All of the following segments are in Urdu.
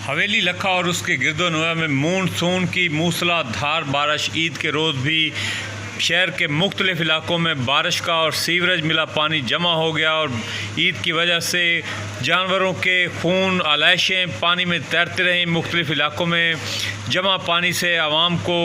حویلی لکھا اور اس کے گرد و نواح میں مونسون کی موسلا دھار بارش عید کے روز بھی شہر کے مختلف علاقوں میں بارش کا اور سیوریج ملا پانی جمع ہو گیا اور عید کی وجہ سے جانوروں کے خون آلائشیں پانی میں تیرتے رہیں۔ مختلف علاقوں میں جمع پانی سے عوام کو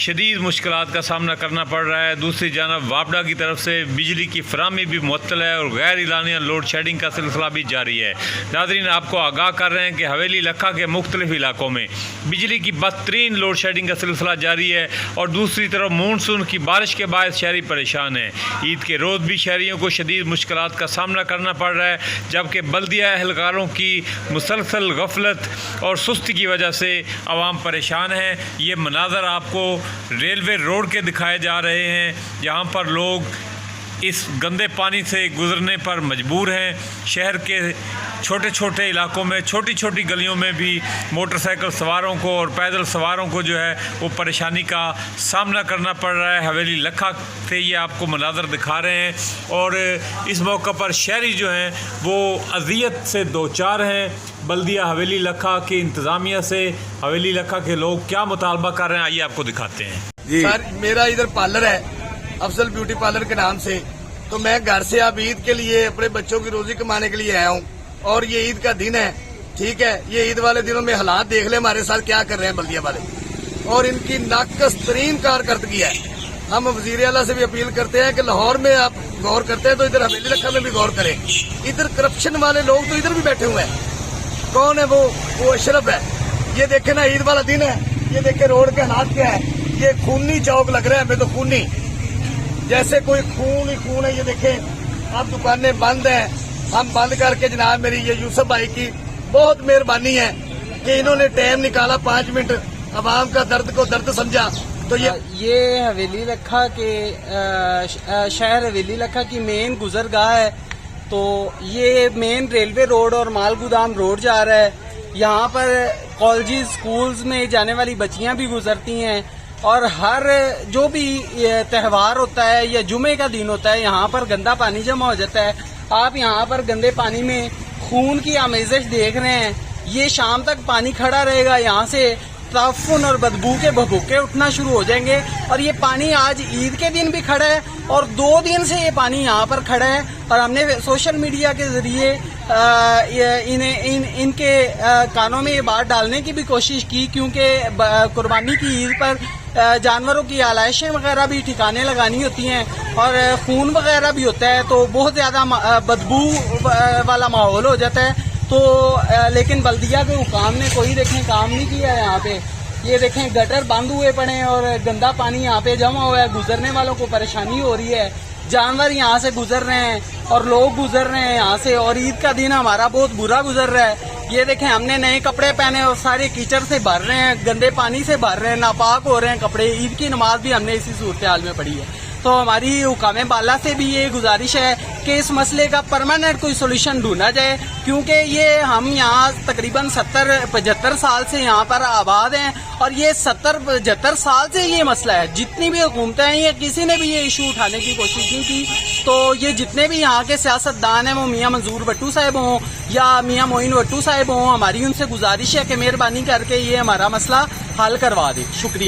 شدید مشکلات کا سامنا کرنا پڑ رہا ہے۔ دوسری جانب واپڈا کی طرف سے بجلی کی فراہمی بھی معطل ہے اور غیر اعلانیہ لوڈ شیڈنگ کا سلسلہ بھی جاری ہے۔ ناظرین، آپ کو آگاہ کر رہے ہیں کہ حویلی لکھا کے مختلف علاقوں میں بجلی کی بدترین لوڈ شیڈنگ کا سلسلہ جاری ہے اور دوسری طرف مونسون کی بارش کے باعث شہری پریشان ہیں۔ عید کے روز بھی شہریوں کو شدید مشکلات کا سامنا کرنا پڑ رہا ہے، جبکہ بلدیہ اہلکاروں کی مسلسل غفلت اور سستی کی وجہ سے عوام پریشان ہیں۔ یہ مناظر آپ کو ریلوے روڈ کے دکھائے جا رہے ہیں، جہاں پر لوگ اس گندے پانی سے گزرنے پر مجبور ہیں۔ شہر کے چھوٹے چھوٹے علاقوں میں چھوٹی چھوٹی گلیوں میں بھی موٹر سائیکل سواروں کو اور پیدل سواروں کو جو ہے وہ پریشانی کا سامنا کرنا پڑ رہا ہے۔ حویلی لکھا سے یہ آپ کو مناظر دکھا رہے ہیں اور اس موقع پر شہری جو ہیں وہ اذیت سے دوچار ہیں۔ بلدیہ حویلی لکھا کی انتظامیہ سے حویلی لکھا کے لوگ کیا مطالبہ کر رہے ہیں، آئیے آپ کو دکھاتے ہیں۔ سر، میرا ادھر پارلر ہے افضل بیوٹی پارلر کے نام سے، تو میں گھر سے اب عید کے لیے اپنے بچوں کی روزی کمانے کے لیے آیا ہوں اور یہ عید کا دن ہے، ٹھیک ہے۔ یہ عید والے دنوں میں حالات دیکھ لیں ہمارے ساتھ کیا کر رہے ہیں بلدیہ والے، اور ان کی ناقص ترین کارکردگی ہے۔ ہم وزیر اعلیٰ سے بھی اپیل کرتے ہیں کہ لاہور میں آپ غور کرتے ہیں تو ادھر حویلی لکھا میں بھی غور کریں۔ ادھر کرپشن والے لوگ تو ادھر بھی بیٹھے ہوئے ہیں۔ کون ہے وہ اشرف ہے۔ یہ دیکھیں نا، عید والا دن ہے، یہ دیکھیں روڈ کے حالات کیا ہے۔ یہ خونی چوک لگ رہا ہے ہمیں تو، خونی جیسے کوئی خون ہی خون ہے۔ یہ دیکھیں اب دکانیں بند ہیں، ہم بند کر کے جناب میری یہ یوسف بھائی کی بہت مہربانی ہے کہ انہوں نے ٹائم نکالا 5 منٹ، عوام کا درد کو درد سمجھا۔ تو یہ حویلی لکھا کے شہر حویلی لکھا کی مین گزرگاہ ہے، تو یہ مین ریلوے روڈ اور مال گودام روڈ جا رہا ہے۔ یہاں پر کالجز سکولز میں جانے والی بچیاں بھی گزرتی ہیں اور ہر جو بھی تہوار ہوتا ہے یا جمعے کا دن ہوتا ہے یہاں پر گندا پانی جمع ہو جاتا ہے۔ آپ یہاں پر گندے پانی میں خون کی آمیزش دیکھ رہے ہیں۔ یہ شام تک پانی کھڑا رہے گا، یہاں سے تعفن اور بدبو کے بھبوکے اٹھنا شروع ہو جائیں گے، اور یہ پانی آج عید کے دن بھی کھڑا ہے اور 2 دن سے یہ پانی یہاں پر کھڑا ہے۔ اور ہم نے سوشل میڈیا کے ذریعے ان کے کانوں میں یہ بات ڈالنے کی بھی کوشش کی، کیونکہ قربانی کی عید پر جانوروں کی آلائشیں وغیرہ بھی ٹھکانے لگانی ہوتی ہیں اور خون وغیرہ بھی ہوتا ہے، تو بہت زیادہ بدبو والا ماحول ہو جاتا ہے۔ تو لیکن بلدیہ کے حکام نے کوئی دیکھیں کام نہیں کیا ہے یہاں پہ۔ یہ دیکھیں گٹر بند ہوئے پڑے ہیں اور گندا پانی یہاں پہ جمع ہوا ہے، گزرنے والوں کو پریشانی ہو رہی ہے۔ جانور یہاں سے گزر رہے ہیں اور لوگ گزر رہے ہیں یہاں سے، اور عید کا دن ہمارا بہت برا گزر رہا ہے۔ یہ دیکھیں ہم نے نئے کپڑے پہنے اور سارے کیچڑ سے بھر رہے ہیں، گندے پانی سے بھر رہے ہیں، ناپاک ہو رہے ہیں کپڑے۔ عید کی نماز بھی ہم نے اسی صورتحال میں پڑھی ہے۔ تو ہماری حکام بالا سے بھی یہ گزارش ہے کہ اس مسئلے کا پرماننٹ کوئی سولوشن ڈھونڈا جائے، کیونکہ یہ ہم یہاں تقریباً 70-75 سال سے یہاں پر آباد ہیں اور یہ 70-75 سال سے یہ مسئلہ ہے۔ جتنی بھی حکومتیں ہیں یہ کسی نے بھی یہ ایشو اٹھانے کی کوشش نہیں کی، تو یہ جتنے بھی یہاں کے سیاستدان ہیں، وہ میاں منظور بٹو صاحب ہوں یا میاں معین بٹو صاحب ہوں، ہماری ان سے گزارش ہے کہ مہربانی کر کے یہ ہمارا مسئلہ حل کروا دیں۔ شکریہ۔